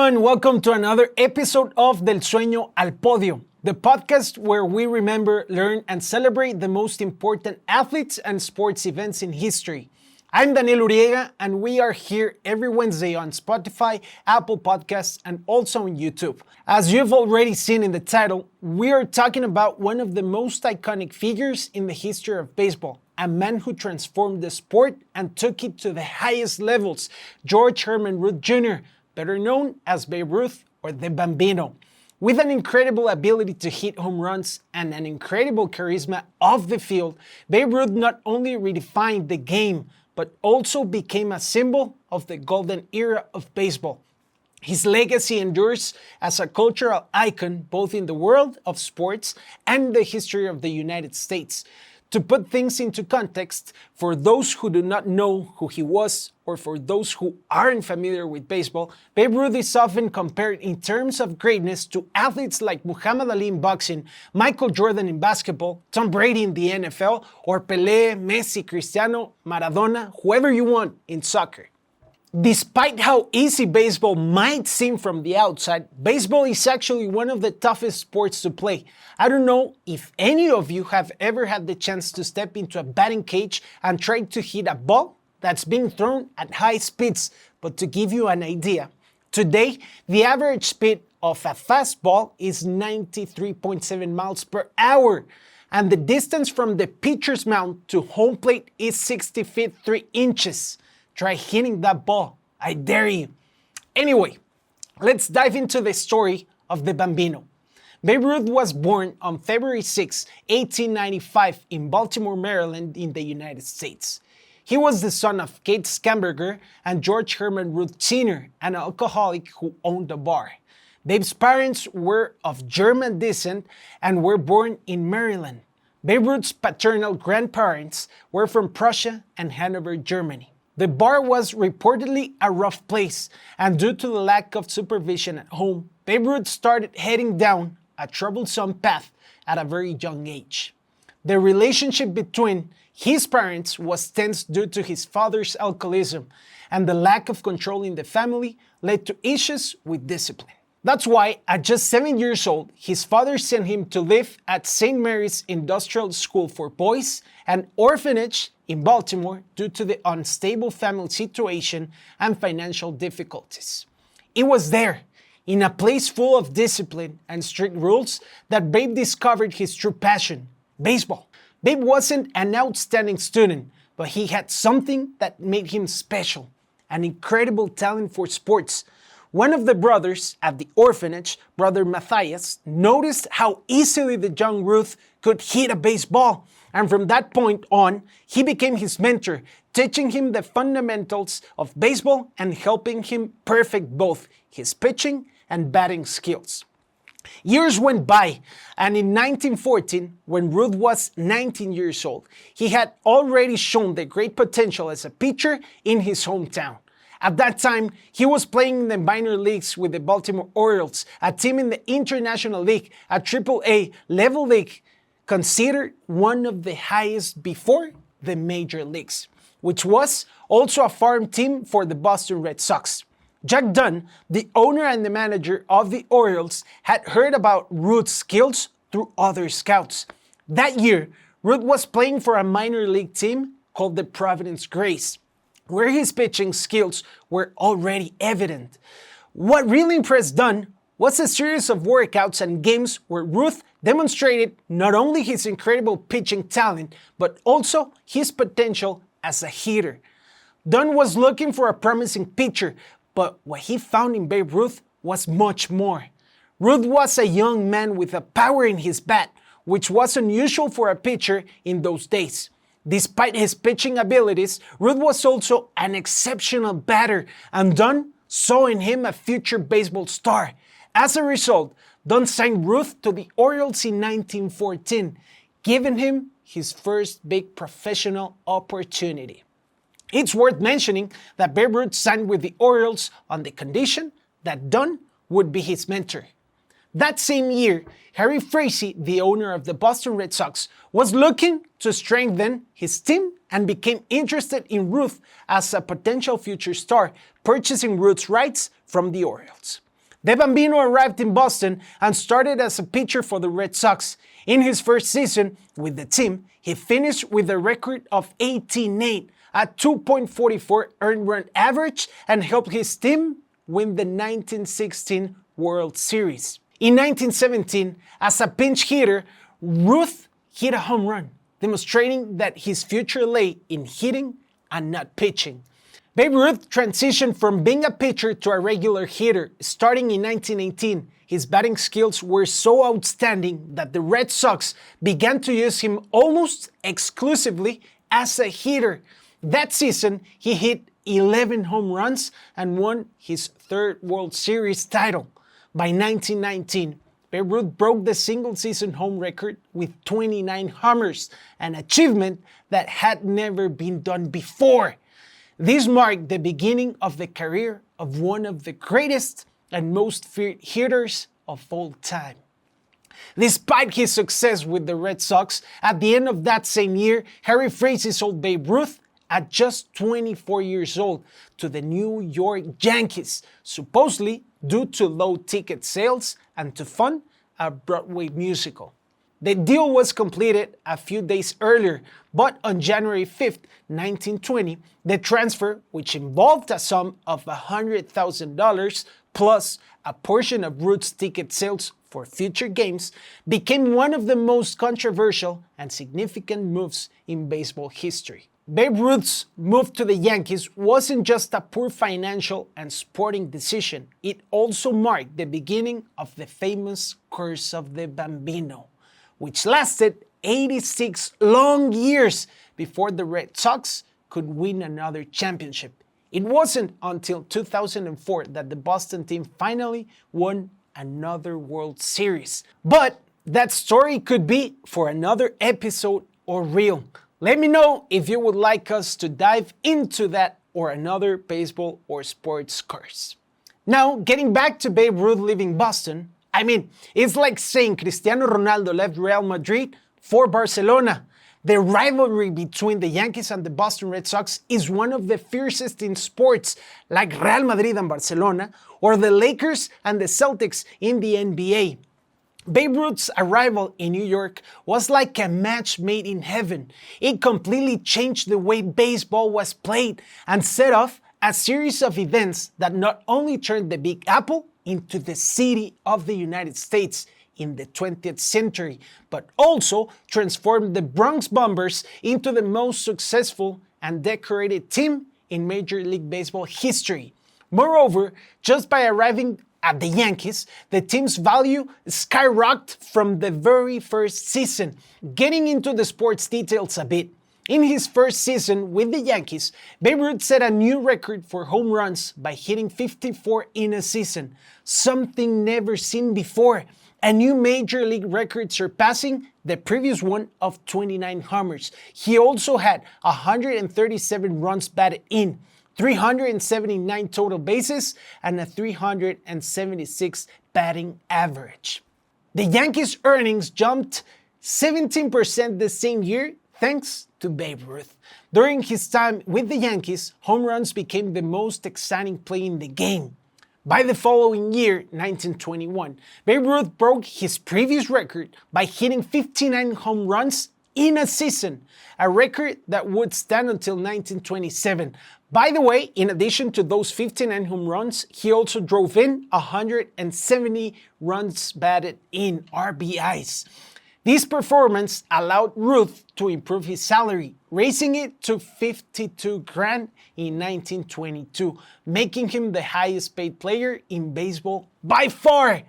everyone, welcome to another episode of Del Sueño al Podio, the podcast where we remember, learn, and celebrate the most important athletes and sports events in history. I'm Daniel Uriega, and we are here every Wednesday on Spotify, Apple Podcasts, and also on YouTube. As you've already seen in the title, we are talking about one of the most iconic figures in the history of baseball, a man who transformed the sport and took it to the highest levels, George Herman Ruth Jr., better known as Babe Ruth or the Bambino. With an incredible ability to hit home runs and an incredible charisma off the field, Babe Ruth not only redefined the game, but also became a symbol of the golden era of baseball. His legacy endures as a cultural icon both in the world of sports and the history of the United States. To put things into context, for those who do not know who he was, or for those who aren't familiar with baseball, Babe Ruth is often compared in terms of greatness to athletes like Muhammad Ali in boxing, Michael Jordan in basketball, Tom Brady in the NFL, or Pelé, Messi, Cristiano, Maradona, whoever you want in soccer. Despite how easy baseball might seem from the outside, baseball is actually one of the toughest sports to play. I don't know if any of you have ever had the chance to step into a batting cage and try to hit a ball that's being thrown at high speeds, but to give you an idea, today the average speed of a fastball is 93.7 miles per hour, and the distance from the pitcher's mound to home plate is 60 feet 3 inches. Try hitting that ball, I dare you. Anyway, let's dive into the story of the Bambino. Babe Ruth was born on February 6, 1895 in Baltimore, Maryland in the United States. He was the son of Kate Scamberger and George Herman Ruth Sr., an alcoholic who owned a bar. Babe's parents were of German descent and were born in Maryland. Babe Ruth's paternal grandparents were from Prussia and Hanover, Germany. The bar was reportedly a rough place, and due to the lack of supervision at home, Babe Ruth started heading down a troublesome path at a very young age. The relationship between his parents was tense due to his father's alcoholism, and the lack of control in the family led to issues with discipline. That's why, at just 7 years old, his father sent him to live at St. Mary's Industrial School for Boys, an orphanage in Baltimore due to the unstable family situation and financial difficulties. It was there, in a place full of discipline and strict rules, that Babe discovered his true passion, baseball. Babe wasn't an outstanding student, but he had something that made him special, an incredible talent for sports. One of the brothers at the orphanage, Brother Matthias, noticed how easily the young Ruth could hit a baseball, and from that point on, he became his mentor, teaching him the fundamentals of baseball and helping him perfect both his pitching and batting skills. Years went by, and in 1914, when Ruth was 19 years old, he had already shown the great potential as a pitcher in his hometown. At that time, he was playing in the minor leagues with the Baltimore Orioles, a team in the International League, a Triple-A level league, considered one of the highest before the major leagues, which was also a farm team for the Boston Red Sox. Jack Dunn, the owner and the manager of the Orioles, had heard about Ruth's skills through other scouts. That year, Ruth was playing for a minor league team called the Providence Grays, where his pitching skills were already evident. What really impressed Dunn was a series of workouts and games where Ruth demonstrated not only his incredible pitching talent, but also his potential as a hitter. Dunn was looking for a promising pitcher, but what he found in Babe Ruth was much more. Ruth was a young man with a power in his bat, which was unusual for a pitcher in those days. Despite his pitching abilities, Ruth was also an exceptional batter, and Dunn saw in him a future baseball star. As a result, Dunn signed Ruth to the Orioles in 1914, giving him his first big professional opportunity. It's worth mentioning that Babe Ruth signed with the Orioles on the condition that Dunn would be his mentor. That same year, Harry Frazee, the owner of the Boston Red Sox, was looking to strengthen his team and became interested in Ruth as a potential future star, purchasing Ruth's rights from the Orioles. The Bambino arrived in Boston and started as a pitcher for the Red Sox. In his first season with the team, he finished with a record of 18-8, a 2.44 earned run average, and helped his team win the 1916 World Series. In 1917, as a pinch hitter, Ruth hit a home run, demonstrating that his future lay in hitting and not pitching. Babe Ruth transitioned from being a pitcher to a regular hitter. Starting in 1918, his batting skills were so outstanding that the Red Sox began to use him almost exclusively as a hitter. That season, he hit 11 home runs and won his third World Series title. By 1919, Babe Ruth broke the single-season home record with 29 homers, an achievement that had never been done before. This marked the beginning of the career of one of the greatest and most feared hitters of all time. Despite his success with the Red Sox, at the end of that same year, Harry Frazee sold Babe Ruth at just 24 years old to the New York Yankees, supposedly due to low ticket sales and to fund a Broadway musical. The deal was completed a few days earlier, but on January 5th, 1920, the transfer, which involved a sum of $100,000 plus a portion of Ruth's ticket sales for future games, became one of the most controversial and significant moves in baseball history. Babe Ruth's move to the Yankees wasn't just a poor financial and sporting decision, it also marked the beginning of the famous curse of the Bambino, which lasted 86 long years before the Red Sox could win another championship. It wasn't until 2004 that the Boston team finally won another World Series. But that story could be for another episode or reel. Let me know if you would like us to dive into that or another baseball or sports curse. Now, getting back to Babe Ruth leaving Boston, it's like saying Cristiano Ronaldo left Real Madrid for Barcelona. The rivalry between the Yankees and the Boston Red Sox is one of the fiercest in sports, like Real Madrid and Barcelona, or the Lakers and the Celtics in the NBA. Babe Ruth's arrival in New York was like a match made in heaven. It completely changed the way baseball was played and set off a series of events that not only turned the Big Apple into the city of the United States in the 20th century, but also transformed the Bronx Bombers into the most successful and decorated team in Major League Baseball history. Moreover, just by arriving at the Yankees, the team's value skyrocketed from the very first season. Getting into the sports details a bit, in his first season with the Yankees, Babe Ruth set a new record for home runs by hitting 54 in a season, something never seen before, a new major league record surpassing the previous one of 29 homers. He also had 137 runs batted in, 379 total bases, and a 376 batting average. The Yankees' earnings jumped 17% the same year thanks to Babe Ruth. During his time with the Yankees, home runs became the most exciting play in the game. By the following year, 1921, Babe Ruth broke his previous record by hitting 59 home runs in a season, a record that would stand until 1927. By the way, in addition to those 59 home runs, he also drove in 170 runs batted in, RBIs. This performance allowed Ruth to improve his salary, raising it to $52,000 in 1922, making him the highest paid player in baseball by far.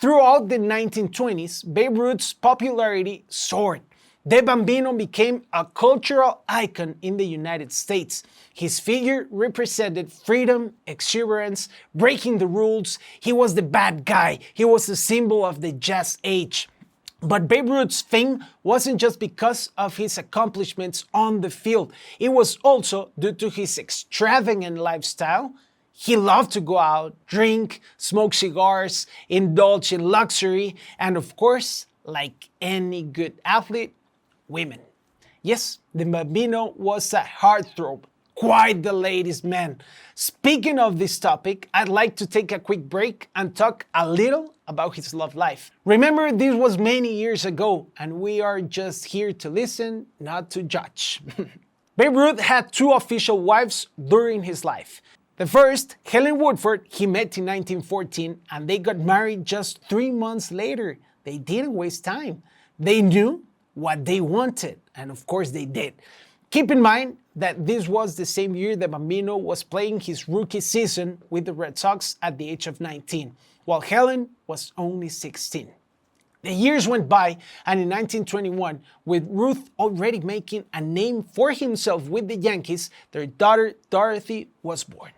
Throughout the 1920s, Babe Ruth's popularity soared. The Bambino became a cultural icon in the United States. His figure represented freedom, exuberance, breaking the rules. He was the bad guy. He was a symbol of the jazz age. But Babe Ruth's fame wasn't just because of his accomplishments on the field. It was also due to his extravagant lifestyle. He loved to go out, drink, smoke cigars, indulge in luxury, and of course, like any good athlete, women. Yes, the Bambino was a heartthrob, Quite the ladies' man. Speaking of this topic, I'd like to take a quick break and talk a little about his love life. Remember, this was many years ago, and we are just here to listen, not to judge. Babe Ruth had two official wives during his life. The first, Helen Woodford, he met in 1914, and they got married just 3 months later. They didn't waste time. They knew what they wanted, and of course they did. Keep in mind that this was the same year that Bambino was playing his rookie season with the Red Sox at the age of 19, while Helen was only 16. The years went by, and in 1921, with Ruth already making a name for himself with the Yankees, their daughter Dorothy was born.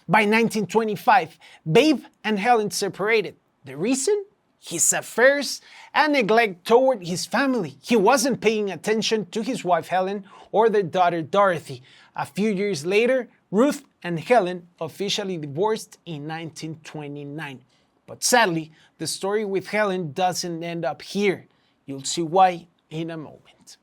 By 1925, Babe and Helen separated. The reason? His affairs and neglect toward his family. He wasn't paying attention to his wife Helen or their daughter Dorothy. A few years later, Ruth and Helen officially divorced in 1929. But sadly, the story with Helen doesn't end up here. You'll see why in a moment.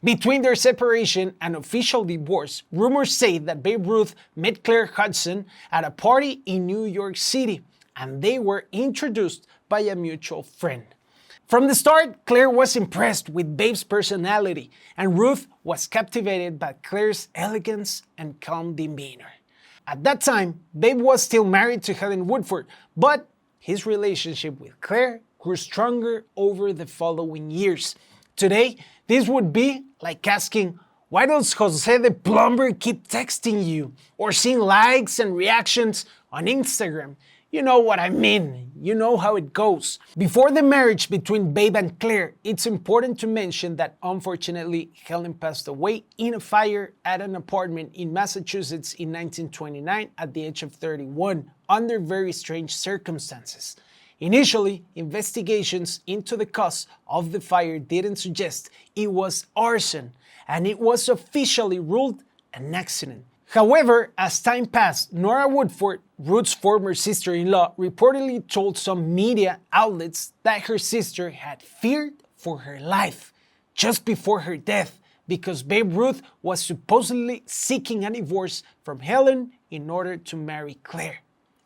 Between their separation and official divorce, rumors say that Babe Ruth met Claire Hudson at a party in New York City, and they were introduced by a mutual friend. From the start, Claire was impressed with Babe's personality, and Ruth was captivated by Claire's elegance and calm demeanor. At that time, Babe was still married to Helen Woodford, but his relationship with Claire grew stronger over the following years. Today, this would be like asking, why does Jose the plumber keep texting you or seeing likes and reactions on Instagram? You know what I mean. You know how it goes. Before the marriage between Babe and Claire, it's important to mention that unfortunately, Helen passed away in a fire at an apartment in Massachusetts in 1929 at the age of 31, under very strange circumstances. Initially, investigations into the cause of the fire didn't suggest it was arson, and it was officially ruled an accident. However, as time passed, Nora Woodford, Ruth's former sister-in-law, reportedly told some media outlets that her sister had feared for her life just before her death because Babe Ruth was supposedly seeking a divorce from Helen in order to marry Claire.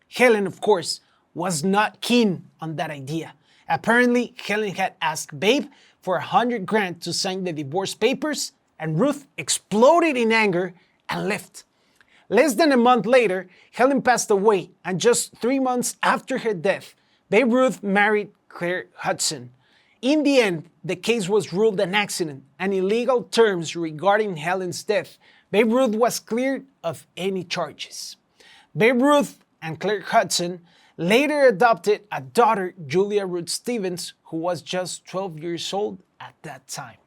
Helen, of course, was not keen on that idea. Apparently, Helen had asked Babe for $100,000 to sign the divorce papers, and Ruth exploded in anger and left. Less than a month later, Helen passed away, and just 3 months after her death, Babe Ruth married Claire Hudson. In the end, the case was ruled an accident, and in legal terms regarding Helen's death, Babe Ruth was cleared of any charges. Babe Ruth and Claire Hudson later adopted a daughter, Julia Ruth Stevens, who was just 12 years old at that time.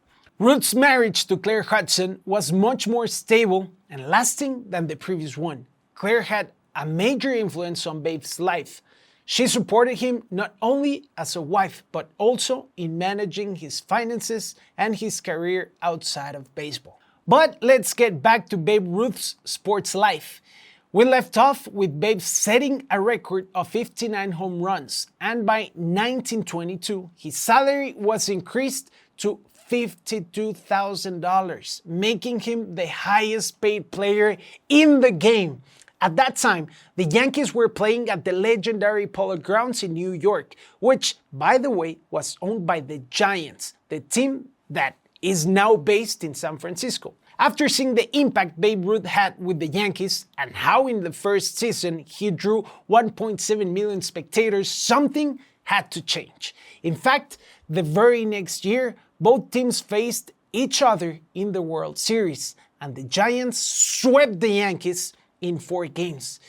Ruth's marriage to Claire Hudson was much more stable and lasting than the previous one. Claire had a major influence on Babe's life. She supported him not only as a wife, but also in managing his finances and his career outside of baseball. But let's get back to Babe Ruth's sports life. We left off with Babe setting a record of 59 home runs, and by 1922, his salary was increased to $52,000, making him the highest paid player in the game. At that time, the Yankees were playing at the legendary Polo Grounds in New York, which, by the way, was owned by the Giants, the team that is now based in San Francisco. After seeing the impact Babe Ruth had with the Yankees and how in the first season he drew 1.7 million spectators, something had to change. In fact, the very next year, both teams faced each other in the World Series, and the Giants swept the Yankees in 4 games.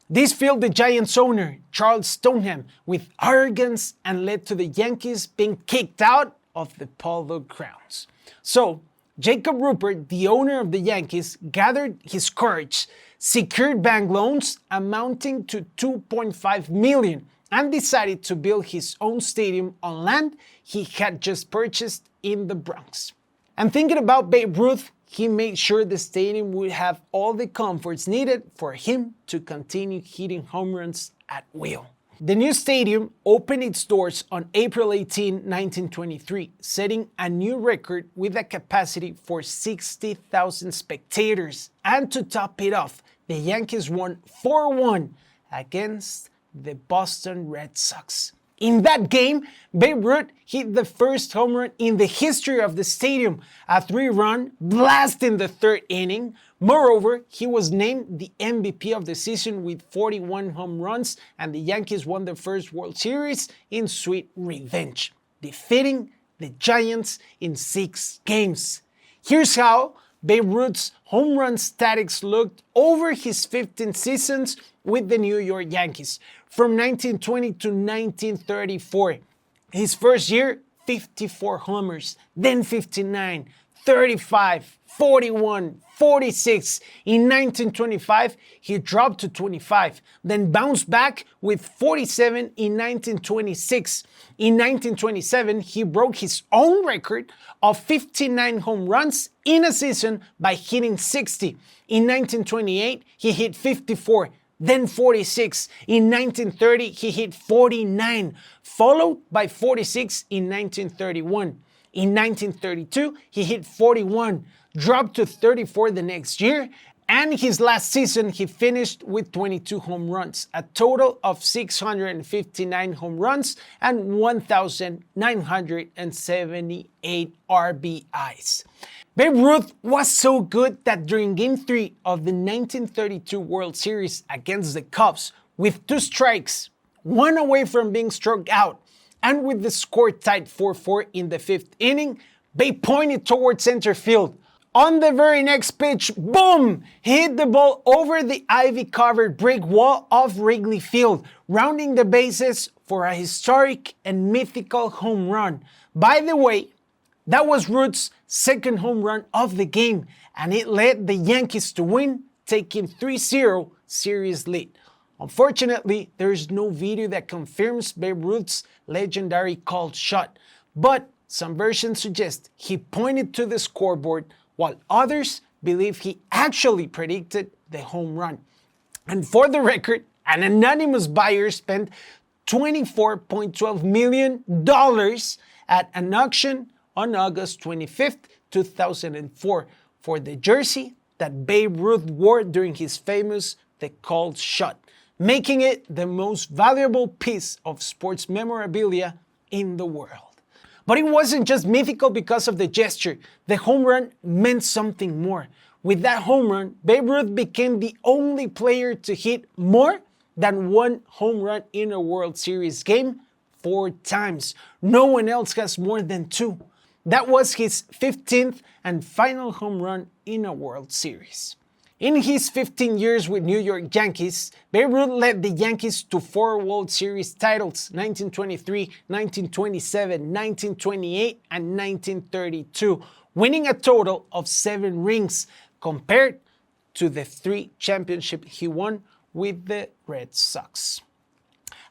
This filled the Giants owner, Charles Stoneham, with arrogance and led to the Yankees being kicked out of the Polo Grounds. So, Jacob Ruppert, the owner of the Yankees, gathered his courage, secured bank loans amounting to $2.5 million, and decided to build his own stadium on land he had just purchased in the Bronx. And thinking about Babe Ruth, he made sure the stadium would have all the comforts needed for him to continue hitting home runs at will. The new stadium opened its doors on April 18, 1923, setting a new record with a capacity for 60,000 spectators. And to top it off, the Yankees won 4-1 against the Boston Red Sox. In that game, Babe Ruth hit the first home run in the history of the stadium, a 3-run blast in the third inning. Moreover, he was named the MVP of the season with 41 home runs, and the Yankees won the first World Series in sweet revenge, defeating the Giants in 6 games. Here's how Babe Ruth's home run statistics looked over his 15 seasons with the New York Yankees from 1920 to 1934. His first year, 54 homers, then 59, 35, 41, 46. In 1925, he dropped to 25, then bounced back with 47 in 1926. In 1927, he broke his own record of 59 home runs in a season by hitting 60. In 1928, he hit 54, then 46. In 1930, he hit 49, followed by 46 in 1931. In 1932, he hit 41, dropped to 34 the next year, and his last season he finished with 22 home runs, a total of 659 home runs and 1,978 RBIs. Babe Ruth was so good that during Game 3 of the 1932 World Series against the Cubs, with 2 strikes, 1 away from being struck out, and with the score tied 4-4 in the 5th inning, Babe pointed towards center field. On the very next pitch, boom! He hit the ball over the ivy-covered brick wall of Wrigley Field, rounding the bases for a historic and mythical home run. By the way, that was Ruth's second home run of the game, and it led the Yankees to win, taking 3-0 series lead. Unfortunately, there is no video that confirms Babe Ruth's legendary called shot, but some versions suggest he pointed to the scoreboard, while others believe he actually predicted the home run. And for the record, an anonymous buyer spent $24.12 million at an auction on August 25th, 2004 for the jersey that Babe Ruth wore during his famous The Called Shot, making it the most valuable piece of sports memorabilia in the world. But it wasn't just mythical because of the gesture. The home run meant something more. With that home run, Babe Ruth became the only player to hit more than 1 home run in a World Series game 4 times. No one else has more than 2. That was his 15th and final home run in a World Series. In his 15 years with New York Yankees, Babe Ruth led the Yankees to 4 World Series titles, 1923, 1927, 1928, and 1932, winning a total of 7 rings, compared to the 3 championships he won with the Red Sox.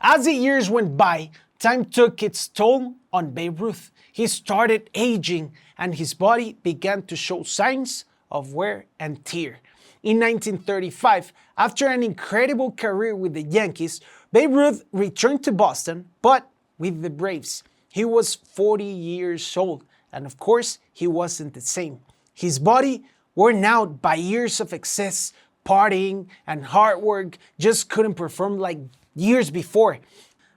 As the years went by, time took its toll on Babe Ruth. He started aging, and his body began to show signs of wear and tear. In 1935, after an incredible career with the Yankees, Babe Ruth returned to Boston, but with the Braves. He was 40 years old, and of course, he wasn't the same. His body, worn out by years of excess, partying, and hard work, just couldn't perform like years before.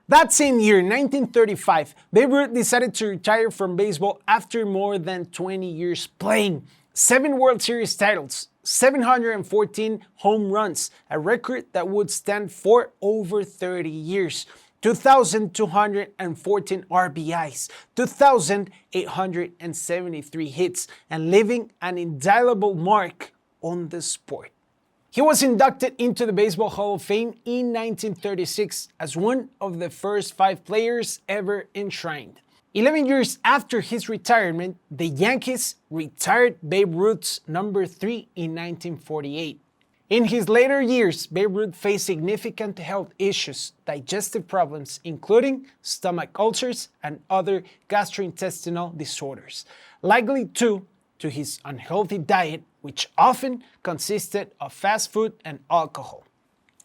That same year, 1935, Babe Ruth decided to retire from baseball after more than 20 years playing. 7 World Series titles, 714 home runs, a record that would stand for over 30 years, 2,214 RBIs, 2,873 hits, and leaving an indelible mark on the sport. He was inducted into the Baseball Hall of Fame in 1936 as one of the first 5 players ever enshrined. 11 years after his retirement, the Yankees retired Babe Ruth's number 3 in 1948. In his later years, Babe Ruth faced significant health issues, digestive problems, including stomach ulcers and other gastrointestinal disorders, likely due to his unhealthy diet, which often consisted of fast food and alcohol.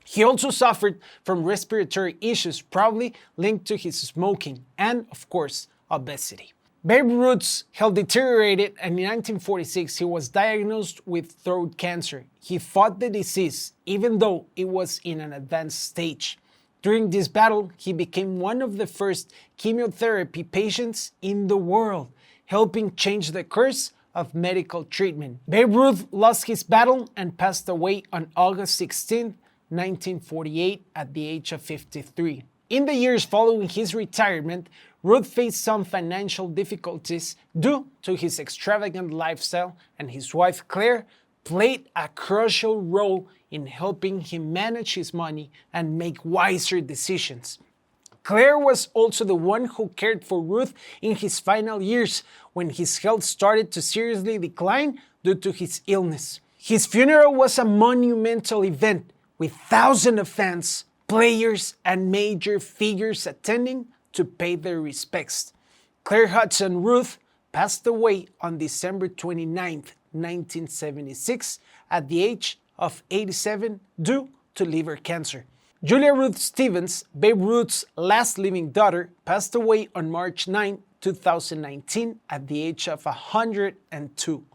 He also suffered from respiratory issues, probably linked to his smoking and, of course, obesity. Babe Ruth's health deteriorated, and in 1946 he was diagnosed with throat cancer. He fought the disease, even though it was in an advanced stage. During this battle, he became one of the first chemotherapy patients in the world, helping change the course of medical treatment. Babe Ruth lost his battle and passed away on August 16, 1948, at the age of 53. In the years following his retirement, Ruth faced some financial difficulties due to his extravagant lifestyle, and his wife Claire played a crucial role in helping him manage his money and make wiser decisions. Claire was also the one who cared for Ruth in his final years, when his health started to seriously decline due to his illness. His funeral was a monumental event, with thousands of fans, players, and major figures attending to pay their respects. Claire Hudson Ruth passed away on December 29, 1976, at the age of 87 due to liver cancer. Julia Ruth Stevens, Babe Ruth's last living daughter, passed away on March 9, 2019, at the age of 102.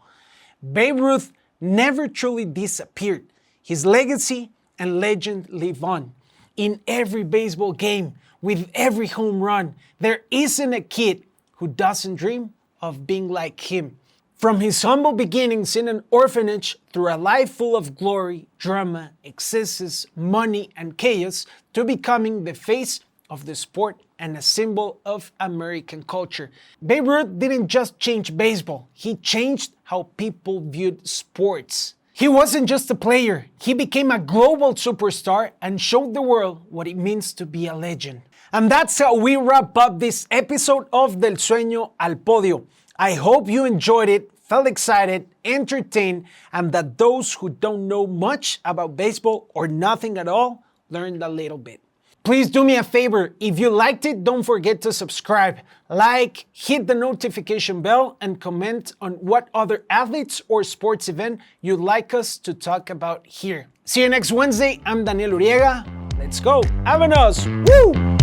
Babe Ruth never truly disappeared. His legacy and legend live on. In every baseball game, with every home run, there isn't a kid who doesn't dream of being like him. From his humble beginnings in an orphanage through a life full of glory, drama, excesses, money, and chaos, to becoming the face of the sport and a symbol of American culture. Babe Ruth didn't just change baseball, he changed how people viewed sports. He wasn't just a player, he became a global superstar and showed the world what it means to be a legend. And that's how we wrap up this episode of Del Sueño al Podio. I hope you enjoyed it, felt excited, entertained, and that those who don't know much about baseball or nothing at all learned a little bit. Please do me a favor, if you liked it, don't forget to subscribe, like, hit the notification bell, and comment on what other athletes or sports event you'd like us to talk about here. See you next Wednesday. I'm Daniel Uriega. Let's go. Vámonos. Woo!